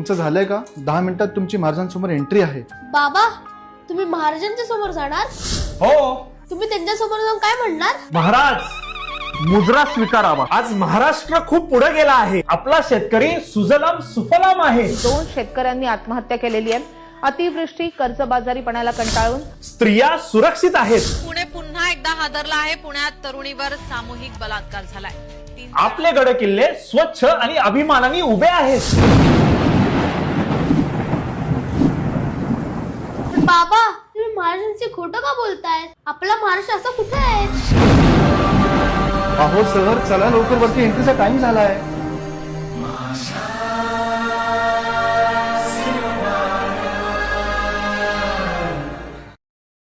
तुमचं झालंय का? 10 मिनिटात तुमची महाराजांसमोर एंट्री आहे. बाबा, तुम्ही महाराजांच्या समोर जाणार? हो. तुम्ही त्यांच्या समोर जाऊन काय म्हणणार? महाराज, मुजरा स्वीकारावा. आज महाराष्ट्र खूप पुढे गेला आहे. आपला शेतकरी सुजलाम सुफलाम आहे. 2 शेतकऱ्यांनी आत्महत्या केलेली आहे. अतिवृष्टी, कर्जबाजारीपणाला कंटाळून स्त्रिया सुरक्षित आहेत. पुणे पुन्हा एकदा हादरला आहे. पुण्यात तरुणीवर सामूहिक बलात्कार झालाय. आपले गड किल्ले स्वच्छ आणि अभिमानाने उभे आहेत. बाबा, तुम्ही महाराजांचे खोटं का बोलताय? आपला महाराष्ट्र असं कुठे आहे? अहो सर, चला लवकर, वरती एंट्रीचा टाइम झालाय.